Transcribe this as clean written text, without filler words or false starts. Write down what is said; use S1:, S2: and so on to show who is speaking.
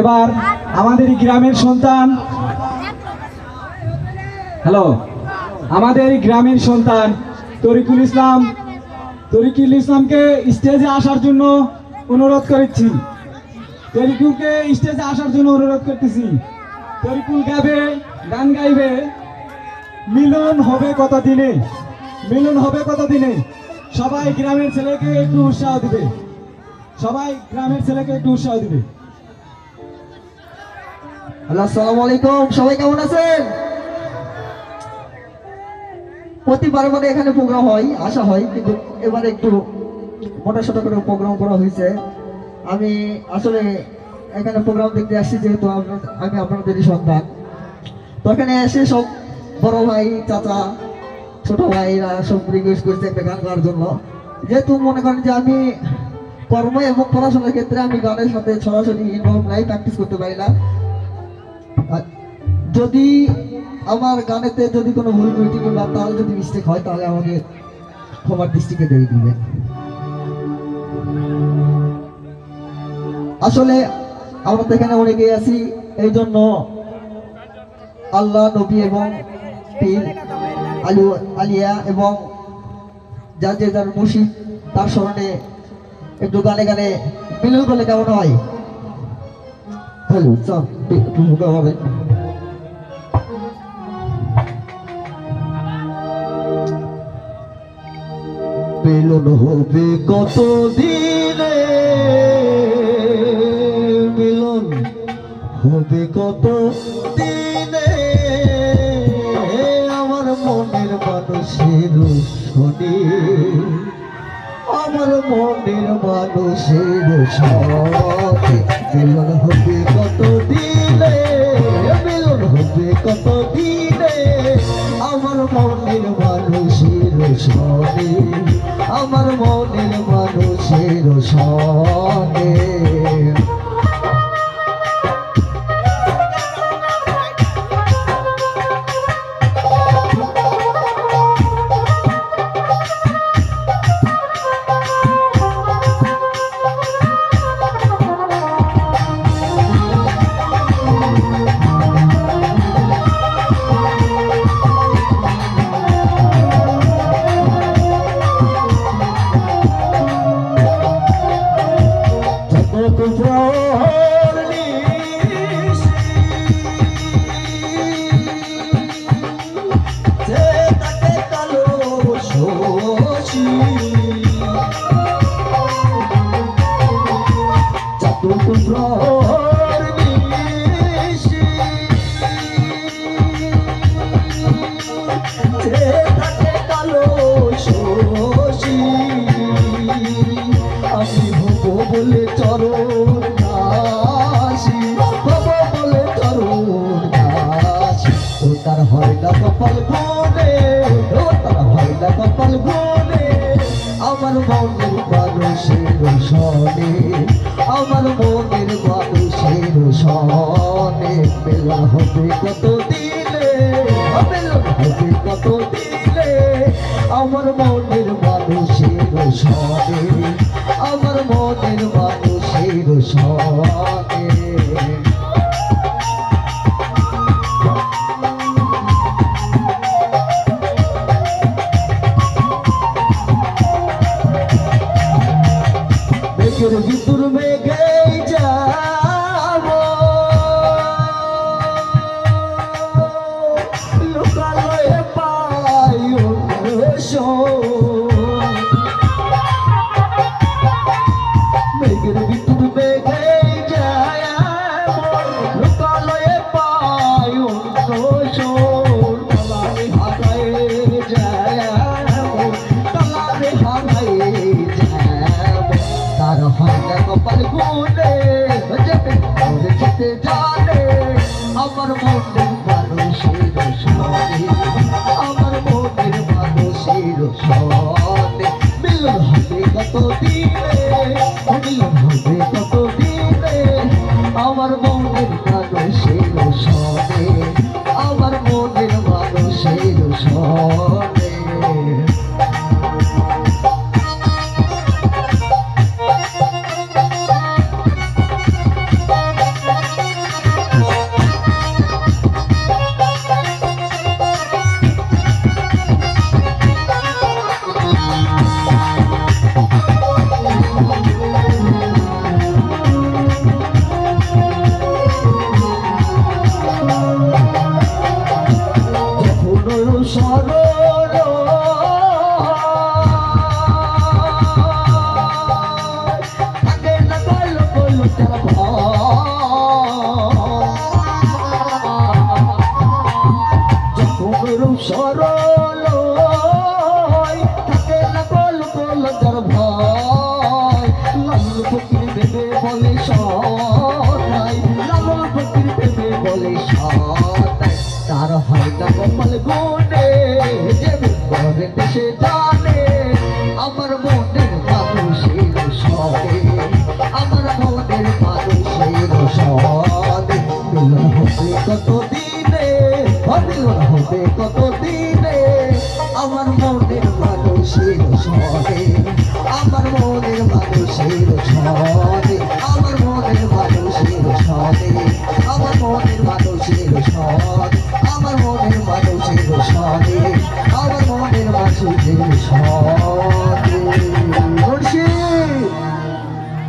S1: এবার আমাদের গ্রামের সন্তান, হ্যালো, আমাদের গ্রামের সন্তান তরিকুল ইসলামকে স্টেজে আসার জন্য অনুরোধ করেছি। তরিকুলকে স্টেজে আসার জন্য অনুরোধ করতেছি। তরিকুল গান গাইবে মিলন হবে কতদিনে, মিলন হবে কতদিনে। সবাই গ্রামের ছেলেকে একটু উৎসাহ দিবে, সবাই গ্রামের ছেলেকে একটু উৎসাহ দিবে।
S2: আসসালামু আলাইকুম, সবাই কেমন আছেন? প্রতিবার মানে এখানে প্রোগ্রাম হয়, আসা হয়, কিন্তু এবারে একটু মোটাসোটা করে প্রোগ্রাম করা হয়েছে। আমি আসলে এখানে প্রোগ্রাম দেখতে আসছি, যেহেতু আমি আপনাদেরই সন্তান। তো এখানে এসে সব বড় ভাই, চাচা, ছোট ভাইরা সব রিকোয়েস্ট করছে একটা গান গাওয়ার জন্য। যেহেতু মনে করেন যে আমি কর্ম এবং পড়াশোনার ক্ষেত্রে আমি গানের সাথে সরাসরি ইনভলভ নাই, প্র্যাকটিস করতে পারি না। যদি আমার গানেতে যদি কোনো ভুল ত্রুটি কিংবা তাল যদি মিস্টেক হয়, তাহলে আমাকে ক্ষমার দৃষ্টিকে দিয়ে দিবে। আসলে আমরা তো এখানে অনেকেই আছি, এই জন্য আল্লাহ, নবী এবং পীর, আলিয়া এবং যার যে যার মুর্শিদ, তার স্মরণে একটু গানে গানে মিলন করলে কেমন হয়? হ্যালো, চল একটু হবে। মিলন হবে কত দিনে, মিলন হবে কত দিনে, আমার মনের মানুষের শনি, আমার মনের মানুষের সাথে মিলন হবে কত দিনে, মিলন হবে কত দিনে, আমার মনের মানুষের সাথে, আমার মনের মানুষের সাথে। আমি হব বলে চরণ দাসী, হব বলে চরণ দাসী, ও তার হয় না কপাল গুনে, ও তার হয় না কপাল গুনে, আমার মনের মানুষের সনে, আমার মনের মানুষের সনে। মিলন হবে কত দিলে, মিলন হবে কত দিলে, আমার মনের মানুষের সনে, আমার মনের মানুষের সনে। মেঘের ভিতর মেঘে যাব, লোকালয়ে পাই মেঘের ভিতর মেঘে যাব, লোকালয়ে পাই তলারে হারায়ে যাব, তলারে হারায়ে যাব, তার হয় না কপাল গুনে, যেতে জানে আমার মনের মানুষের সনে, আমার মনের মানুষের সনে। মিলন হবে কত দিনে, মিলন হবে কত দিনে, আমার মনের মানুষের সনে, আমার মনের মানুষের সনে। যখন রূপ সরল থাকে না কল কল যার ভয় লাল ফকির ভেবে বলে সদাই লাল ফকির ভেবে বলে সদাই তার হয় না কপাল গুনে যে করে দেশে জানে আমার মনের মানুষের সবে আমার মনের মানুষের সবে মিলন হবে কত দিনে মিলন হবে কত দিনে আমার মনের মানুষের সবে আমার মনের মানুষের সবে